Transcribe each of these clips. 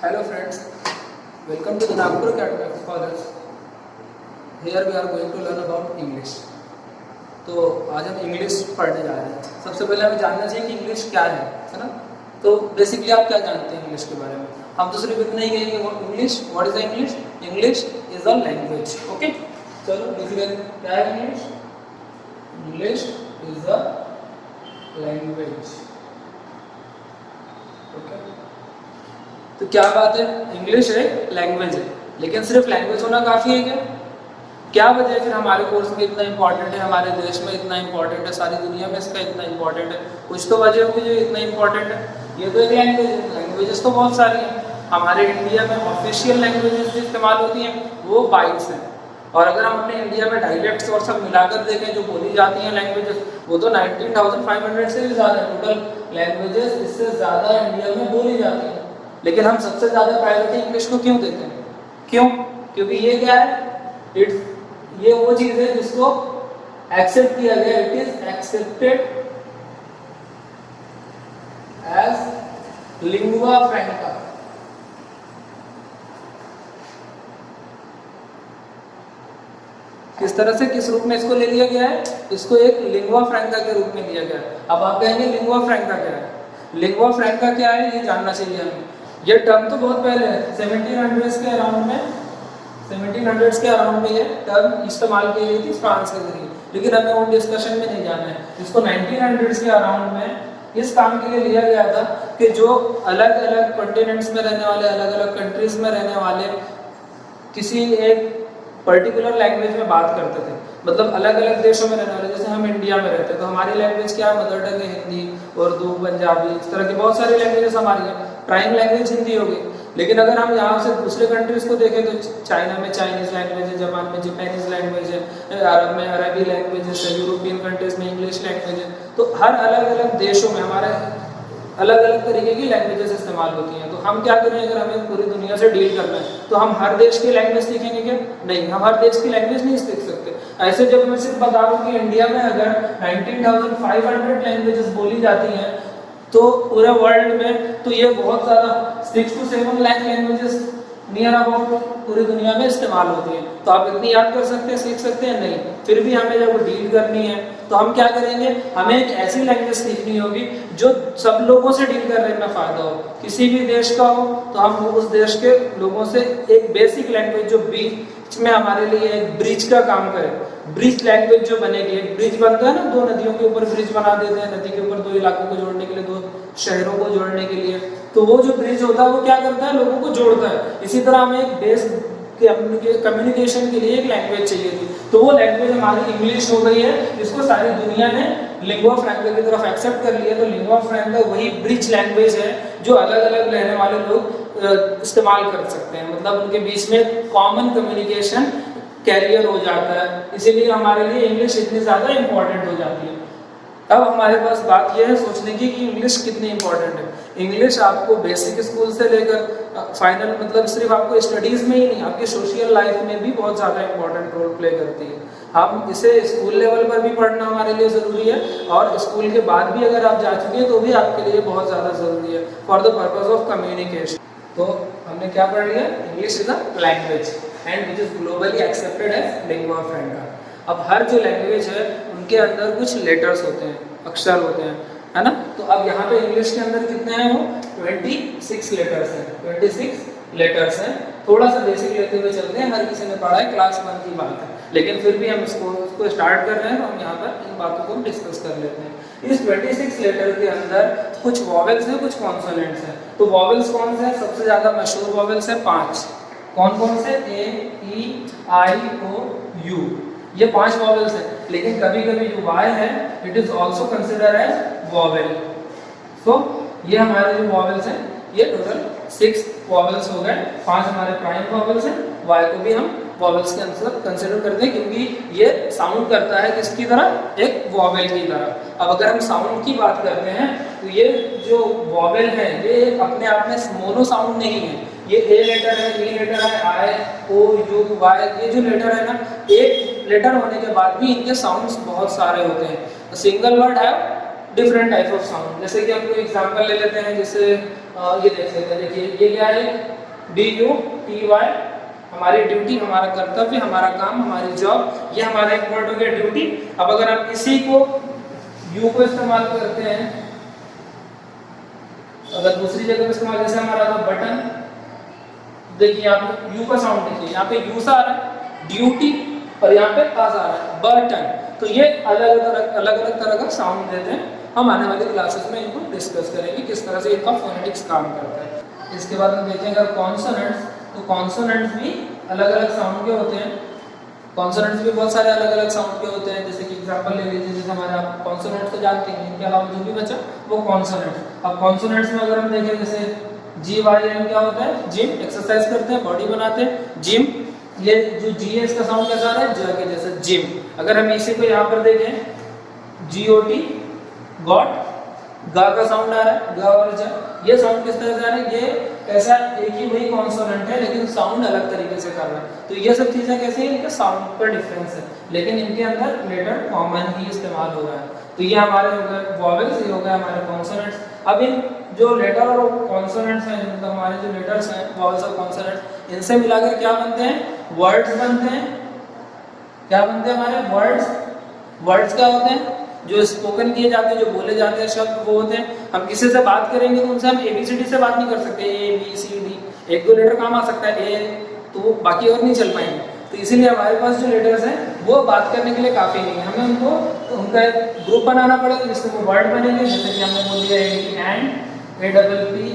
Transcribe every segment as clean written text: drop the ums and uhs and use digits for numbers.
Hello friends, welcome to the Nagpur Academy of Scholars. Here we are going to learn about English. तो आज हम English पढ़ने जा रहे हैं। सबसे पहले हमें जानना चाहिए कि इंग्लिश क्या है ना। तो बेसिकली आप क्या जानते हैं इंग्लिश के बारे में? हम तो सिर्फ इतना ही कहेंगे English, what is English? English is a language. Okay, चलो बेसिकली क्या है English? English is a language. Okay, तो क्या बात है, इंग्लिश एक लैंग्वेज है, लेकिन सिर्फ लैंग्वेज होना काफ़ी है क्या? क्या वजह है फिर हमारे कोर्स में इतना इंपॉर्टेंट है, हमारे देश में इतना इंपॉर्टेंट है, सारी दुनिया में इसका इतना इंपॉर्टेंट है? कुछ तो वजह होगी जो इतना इंपॉर्टेंट है। ये तो एक लैंग्वेज है, लैंग्वेजेस तो बहुत सारी हैं। हमारे इंडिया में ऑफिशियल लैंग्वेजेस जो इस्तेमाल होती हैं वो 22 हैं, और अगर हम अपने इंडिया में डायलेक्ट्स और सब मिलाकर देखें जो बोली जाती हैं लैंग्वेजेस, वो तो 19,500 से भी ज़्यादा है। टोटल लैंग्वेजेस इससे ज़्यादा इंडिया में बोली जाती हैं, लेकिन हम सबसे ज़्यादा प्रायोरिटी इंग्लिश को क्यों देते हैं? क्यों? क्योंकि ये क्या है, ये वो चीज़ है जिसको एक्सेप्ट किया गया, it is accepted as lingua franca. किस तरह से, किस रूप में इसको ले लिया गया है? इसको एक लिंगुआ फ्रैंका के रूप में लिया गया है। अब आप कहेंगे लिंगुआ फ्रैंका क्या है? लिंगुआ फ्रैंका क्या है ये जानना चाहिए हमें। ये टर्म तो बहुत पहले है, 1700s के अराउंड में, 1700s के अराउंड में ये टर्म इस्तेमाल की गई थी फ्रांस के जरिए, लेकिन हमें उन डिस्कशन में नहीं जाना है। इसको 1900s के अराउंड में इस काम के लिए लिया गया था कि जो अलग अलग कॉन्टिनेंट्स में रहने वाले, अलग अलग कंट्रीज में रहने वाले किसी एक पर्टिकुलर लैंग्वेज में बात करते थे, मतलब अलग अलग देशों में रहने वाले, जैसे हम इंडिया में रहते हैं तो हमारी लैंग्वेज क्या है? मदर टंग है हिंदी, उर्दू, पंजाबी, इस तरह की बहुत सारी लैंग्वेजेस हमारी हैं। प्राइम लैंग्वेज हिंदी होगी, लेकिन अगर हम यहाँ से दूसरे कंट्रीज को देखें तो चाइना में चाइनीज लैंग्वेज है, जापान में जापानीज लैंग्वेज है, अरब में अरबी लैंग्वेजेस है, यूरोपियन कंट्रीज में इंग्लिश लैंग्वेज है। तो हर अलग अलग देशों में हमारे अलग अलग तरीके की लैंग्वेजेस इस्तेमाल होती हैं। तो हम क्या करें, अगर हमें पूरी दुनिया से डील करना है तो हम हर देश की लैंग्वेज सीखेंगे क्या? नहीं, हम हर देश की लैंग्वेज नहीं सीख सकते। ऐसे जब मैं सिर्फ बता दूं कि इंडिया में अगर 19,500 लैंग्वेजेस बोली जाती हैं तो पूरे वर्ल्ड में तो ये बहुत ज़्यादा 6 to 7 lakh languages near about पूरी दुनिया में इस्तेमाल होती है। तो आप इतनी याद कर सकते हैं, सीख सकते हैं? नहीं। फिर भी हमें जब डील करनी है तो हम क्या करेंगे, हमें एक ऐसी लैंग्वेज सीखनी होगी जो सब लोगों से डील करने में फ़ायदा हो। किसी भी देश का हो तो हम उस देश के लोगों से एक बेसिक लैंग्वेज जो बीच में हमारे लिए एक ब्रिज का काम करे, ब्रिज लैंग्वेज जो बनेगी। एक ब्रिज बनता है ना, दो नदियों के ऊपर ब्रिज बना देते हैं, नदी के ऊपर दो इलाकों को जोड़ने के लिए, दो शहरों को जोड़ने के लिए। तो वो जो ब्रिज होता है वो क्या करता है, लोगों को जोड़ता है। इसी तरह हमें एक बेस कम्युनिकेशन के लिए एक लैंग्वेज चाहिए थी, तो वो लैंग्वेज हमारी इंग्लिश हो गई है, जिसको सारी दुनिया ने लिंगुआ फ्रैंका की तरफ एक्सेप्ट कर लिया। तो लिंगुआ फ्रैंका वही ब्रिज लैंग्वेज है जो अलग अलग रहने वाले लोग इस्तेमाल कर सकते हैं, मतलब उनके बीच में कॉमन कम्युनिकेशन कैरियर हो जाता है। इसीलिए हमारे लिए इंग्लिश इतनी ज़्यादा इंपॉर्टेंट हो जाती है। अब हमारे पास बात यह है सोचने की कि इंग्लिश कितनी इंपॉर्टेंट है। इंग्लिश आपको बेसिक स्कूल से लेकर फाइनल, मतलब सिर्फ आपको स्टडीज़ में ही नहीं, आपकी सोशल लाइफ में भी बहुत ज़्यादा इंपॉर्टेंट रोल प्ले करती है। हम इसे स्कूल लेवल पर भी पढ़ना हमारे लिए ज़रूरी है, और स्कूल के बाद भी अगर आप जा चुके हैं तो भी आपके लिए बहुत ज़्यादा ज़रूरी है for the purpose of communication. तो हमने क्या पढ़ लिया? English is a language and which is globally accepted as lingua franca. अब हर जो लैंग्वेज है उनके अंदर कुछ लेटर्स होते हैं, अक्षर होते हैं, है ना। तो अब यहाँ पे इंग्लिश के अंदर कितने हैं? वो 26 लेटर्स हैं, 26 लेटर्स हैं। थोड़ा सा बेसिक लेते हुए चलते हैं, हर किसी ने पढ़ा है, क्लास 1 की बात है, लेकिन फिर भी हम इसको स्टार्ट कर रहे हैं तो हम यहाँ पर इन बातों को डिस्कस कर लेते हैं। इस 26 लेटर के अंदर कुछ वॉवेल्स हैं, कुछ कॉन्सोनेंट्स हैं। तो वॉवेल्स कौन से हैं? सबसे ज़्यादा मशहूर वॉवेल्स हैं 5। कौन कौन से? ए, ई, आई, ओ, यू, ये 5 वॉवेल्स हैं। लेकिन कभी कभी जो वाई है it is also consider as vowel. So ये हमारे जो वॉवेल्स हैं ये टोटल 6 वॉवेल्स हो गए। 5 हमारे प्राइम वॉवेल्स हैं, वाई को भी हम वॉवेल्स के अंदर कंसिडर करते हैं क्योंकि ये साउंड करता है किसकी तरह? एक वॉवेल की तरह। अब अगर हम साउंड की बात करते हैं तो ये जो वॉवेल है ये अपने आप में मोनो साउंड नहीं है। ये ए लेटर है, ई लेटर है, आई, ओ, यू, वाई, ये जो लेटर है ना, एक लेटर होने के बाद भी इनके साउंड्स बहुत सारे होते हैं। Single word have different type of sound. जैसे कि हम कोई एग्जांपल ले लेते हैं, जैसे ये देख लेते हैं, देखिए ये क्या है, DUTY, हमारी ड्यूटी, हमारा कर्तव्य, हमारा काम, हमारी जॉब, ये हमारा एक वर्ड हो गया ड्यूटी। अब अगर हम इसी को यू को इस्तेमाल करते हैं, अगर दूसरी जगह पे इस्तेमाल, जैसे हमारा था बटन, देखिए यहाँ पे यू का साउंड देखिए, यहाँ पे यू सा आ रहा है ड्यूटी और यहाँ पे आ रहा है बटन। तो ये अलग अलग तरह का साउंड देते हैं। हम आने वाली क्लासेस में इनको डिस्कस करेंगे किस तरह से इनका फोनेटिक्स काम करता है। इसके बाद हम देखेंगे अगर कॉन्सोनेंट्स, तो कॉन्सोनेंट्स भी अलग अलग साउंड के होते हैं। कॉन्सोनेंट्स भी बहुत सारे अलग अलग साउंड के होते हैं। जैसे कि एग्जांपल ले लीजिए, जैसे हमारे आप कॉन्सोनेंट्स तो जानते हैं, इनके अलावा जो भी बचा वो कॉन्सोनेंट्स। अब कॉन्सोनेंट्स में अगर हम देखें, जैसे GYM क्या होता है, जिम, एक्सरसाइज करते हैं, बॉडी बनाते हैं, जिम। ये जो G है इसका साउंड कैसा आ रहा है, ज के जैसे जिम। अगर हम इसी को यहाँ पर देखें, GOT, गॉट, गा का साउंड आ रहा है, ग और ज, ये साउंड किस तरह से आ रहा है, ये ऐसा एक ही वही कॉन्सोनेंट है लेकिन साउंड अलग तरीके से कर रहा है। तो ये सब चीजें कैसे हैं, इनके साउंड पर डिफरेंस है, लेकिन इनके अंदर लेटर कॉमन ही इस्तेमाल हो रहा है। तो ये हमारे हो गए वॉवेल्स, ये हो गए हमारे कॉन्सोनेंट्स। अब इन जो लेटर और कॉन्सोनेंट्स हैं, मतलब हमारे जो लेटर्स हैं, वॉवेल्स और कॉन्सोनेंट्स, इनसे मिलाकर क्या बनते हैं, वर्ड्स बनते हैं। क्या बनते हैं हमारे वर्ड्स। वर्ड्स क्या होते हैं, जो स्पोकन किए जाते हैं, जो बोले जाते हैं शब्द, वो होते हैं। हम किसी से बात करेंगे तो उनसे हम ABCD से बात नहीं कर सकते, ABCD, एक दो लेटर काम आ सकता है, ए, तो वो बाकी और नहीं चल पाएंगे। तो इसीलिए हमारे पास जो लेटर्स हैं वो बात करने के लिए काफ़ी नहीं है, हमें उनको उनका एक ग्रुप बनाना पड़ेगा जिससे वो वर्ड बनेंगे। जैसे कि हमने बोल दिया एंड, APPL,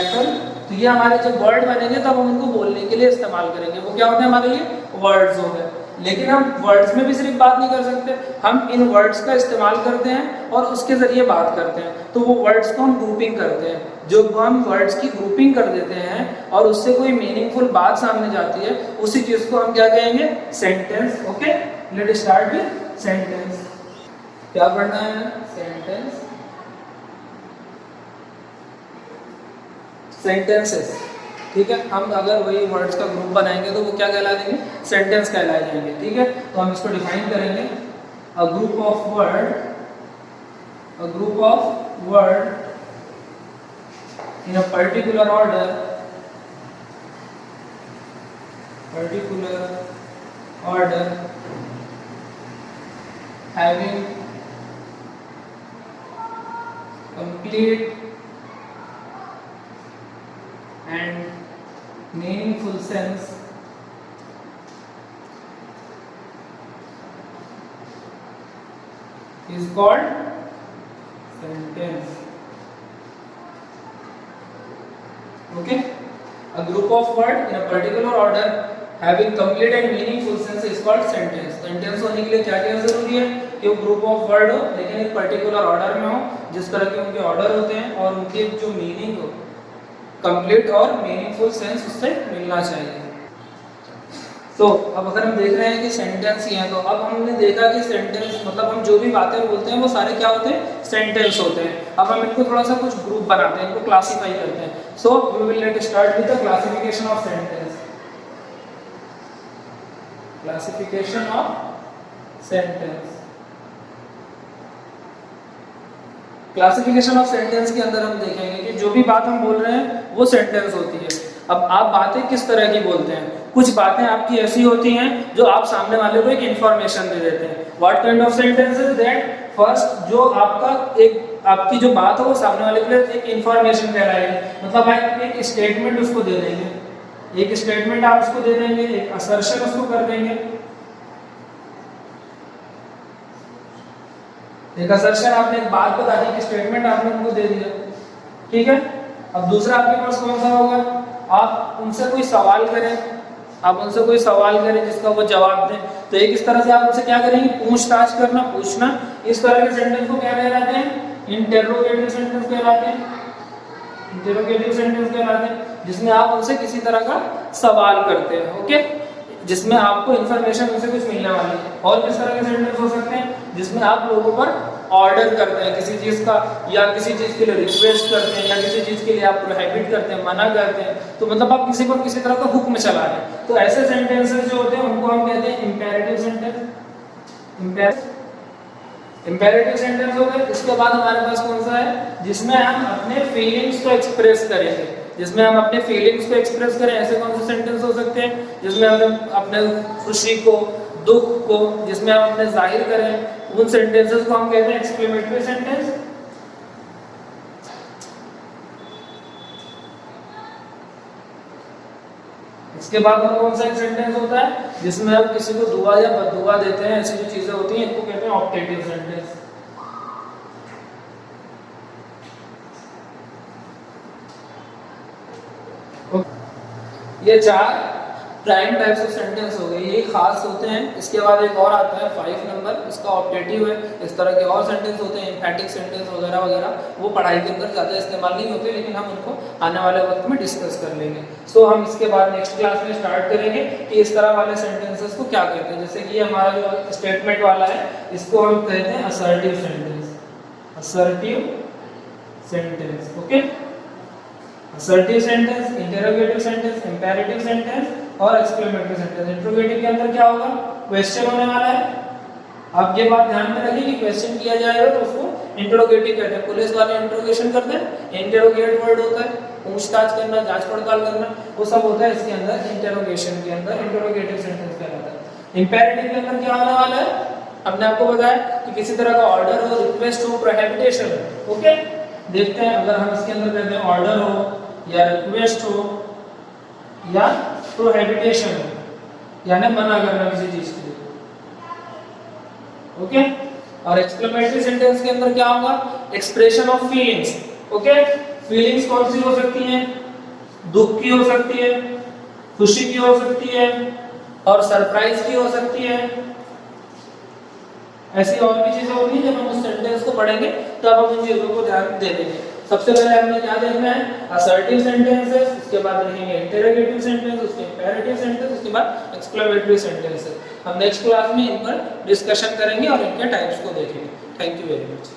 एप्पल। तो ये हमारे जब वर्ड बनेंगे तब हम उनको बोलने के लिए इस्तेमाल करेंगे। वो क्या होते हैं हमारे लिए, वर्ड्स हो गए। लेकिन हम वर्ड्स में भी सिर्फ बात नहीं कर सकते, हम इन वर्ड्स का इस्तेमाल करते हैं और उसके ज़रिए बात करते हैं। तो वो वर्ड्स को हम ग्रुपिंग करते हैं। जो हम वर्ड्स की ग्रुपिंग कर देते हैं और उससे कोई मीनिंगफुल बात सामने जाती है, उसी चीज़ को हम क्या कहेंगे, sentence. Okay, late start with sentence. क्या पढ़ना है, सेंटेंस, सेंटेंसेस। ठीक है, हम अगर वही वर्ड्स का ग्रुप बनाएंगे तो वो क्या कहला देंगे, सेंटेंस कहलाए जाएंगे। ठीक है, तो हम इसको डिफाइन करेंगे, a group of word, a group of word in a particular order, having complete and meaningful sense is called sentence. Okay, a group of word in a particular order having complete and meaningful sense is called sentence. Sentence होने के लिए क्या क्या जरूरी है, कि वो group of word हो लेकिन एक पर्टिकुलर ऑर्डर में हो, जिस तरह के उनके ऑर्डर होते हैं और उनके जो मीनिंग हो, कंप्लीट और मीनिंगफुल सेंस उससे मिलना चाहिए। तो अब अगर हम देख रहे हैं कि सेंटेंस ही है, तो अब हमने देखा कि सेंटेंस मतलब हम जो भी बातें बोलते हैं वो सारे क्या होते हैं, सेंटेंस होते हैं। अब हम इनको थोड़ा सा कुछ ग्रुप बनाते हैं, इनको क्लासीफाई करते हैं। So we will let start with the classification of sentence. Classification of sentence. Classification of sentence के अंदर हम देखेंगे कि जो भी बात हम बोल रहे हैं वो सेंटेंस होती है। अब आप बातें किस तरह की बोलते हैं, कुछ बातें आपकी ऐसी होती हैं जो आप सामने वाले को एक इंफॉर्मेशन दे देते हैं। What kind of sentences that, first जो आपकी जो बात है वो सामने वाले के लिए एक इंफॉर्मेशन कहलाएगी। मतलब आप एक स्टेटमेंट उसको दे देंगे, एक स्टेटमेंट आप उसको दे देंगे, एक असर्शन उसको कर देंगे। एक असर्शन, आपने एक बात बता दी, एक स्टेटमेंट आपने उनको दे दिया। ठीक है, अब दूसरा आपके पास कौन सा होगा, आप उनसे कोई सवाल करें, आप उनसे कोई सवाल करें जिसका वो जवाब दें। तो एक इस तरह से आप उनसे क्या करेंगे, पूछताछ करना, पूछना। इस तरह के सेंटेंस को क्या कहलाते हैं, इंटेरोगेटिव सेंटेंस कहलाते हैं। इंटेरोगेटिव सेंटेंस कहलाते हैं जिसमें आप उनसे किसी तरह का सवाल करते हैं। ओके, जिसमें आपको इन्फॉर्मेशन उनसे कुछ मिलने वाली है। और किस तरह के सेंटेंस हो सकते हैं, जिसमें आप लोगों पर ऑर्डर करते हैं किसी चीज़ का, या किसी चीज़ के लिए रिक्वेस्ट करते हैं, या किसी चीज़ के लिए आप प्रोहिबिट करते हैं, मना करते हैं। तो मतलब आप किसी पर किसी तरह का हुक्म चला रहे हैं। तो ऐसे सेंटेंसेस जो होते हैं उनको हम कहते हैं इंपेरेटिव सेंटेंस। इंपेरेटिव सेंटेंस हो गए। इसके बाद हमारे पास कौन सा है, जिसमें हम अपने फीलिंग्स को एक्सप्रेस करेंगे, जिसमें हम अपने फीलिंग्स को एक्सप्रेस करें। ऐसे कौन से सेंटेंस हो सकते हैं जिसमें हम अपने खुशी को, दुख को, जिसमें हम अपने जाहिर करें, उन सेंटेंसेस को हम कहते हैं एक्सक्लेमेटरी सेंटेंस। इसके बाद में कौन सा सेंटेंस होता है जिसमें हम किसी को दुआ या बददुआ देते हैं, ऐसी जो चीजें होती हैं इनको कहते हैं ऑप्टेटिव सेंटेंस। ये 4 प्राइम टाइप्स ऑफ सेंटेंस हो गए, ये खास होते हैं। इसके बाद एक और आता है 5 नंबर, इसका ऑप्टेटिव है। इस तरह के और सेंटेंस होते हैं, एम्फैटिक सेंटेंस वगैरह वगैरह, वो पढ़ाई के अंदर ज़्यादा इस्तेमाल नहीं होते, लेकिन हम उनको आने वाले वक्त में डिस्कस कर लेंगे। सो हम इसके बाद नेक्स्ट क्लास में स्टार्ट करेंगे कि इस तरह वाले सेंटेंसेस को क्या कहते हैं। जैसे कि हमारा जो स्टेटमेंट वाला है, इसको हम कहते हैं assertive sentence. Assertive sentence, okay. Assertive sentence, interrogative sentence, imperative sentence और एक्सक्लेमेटरी सेंटेंस। इंटरोगेटिव के अंदर क्या होगा, क्वेश्चन होने वाला है। आप ये बात ध्यान में रखिए कि क्वेश्चन किया जाएगा तो उसको इंटरोगेटिव कहते हैं। पुलिस वाले इंटरोगेशन करते हैं, इंटरोगेट वर्ड होता है, पूछताछ करना, जांच पड़ताल करना, वो सब होता है इसके अंदर। इंटरोगेशन के अंदर इंटरोगेटिव सेंटेंस कहलाता है। इंपेरेटिव के अंदर क्या होने वाला है, हमने आपको बताया कि किसी तरह का ऑर्डर हो, रिक्वेस्ट हो, प्रोहिबिटेशन हो, ओके। देखते हैं अगर हम इसके अंदर कहते हैं ऑर्डर हो या रिक्वेस्ट हो या प्रोहिबिटेशन हो, यानी मना करना किसी चीज के लिए, ओके। और एक्सक्लेमेटरी सेंटेंस के अंदर क्या होगा, expression of feelings, okay. Feelings कौन सी हो सकती हैं, दुख की हो सकती है, खुशी की हो सकती है और सरप्राइज की हो सकती है। ऐसी और भी चीजें होती हैं। जब हम उस सेंटेंस को पढ़ेंगे तब हम उन चीजों को ध्यान दे देंगे। सबसे पहले हमने क्या देखना है, असर्टिव सेंटेंसेस, उसके बाद देखेंगे इंटरोगेटिव सेंटेंस, उसके इंपेरेटिव सेंटेंस, उसके बाद एक्सक्लेमेटरी सेंटेंसेस। हम नेक्स्ट क्लास में इन पर डिस्कशन करेंगे और इनके टाइप्स को देखेंगे। Thank you very much.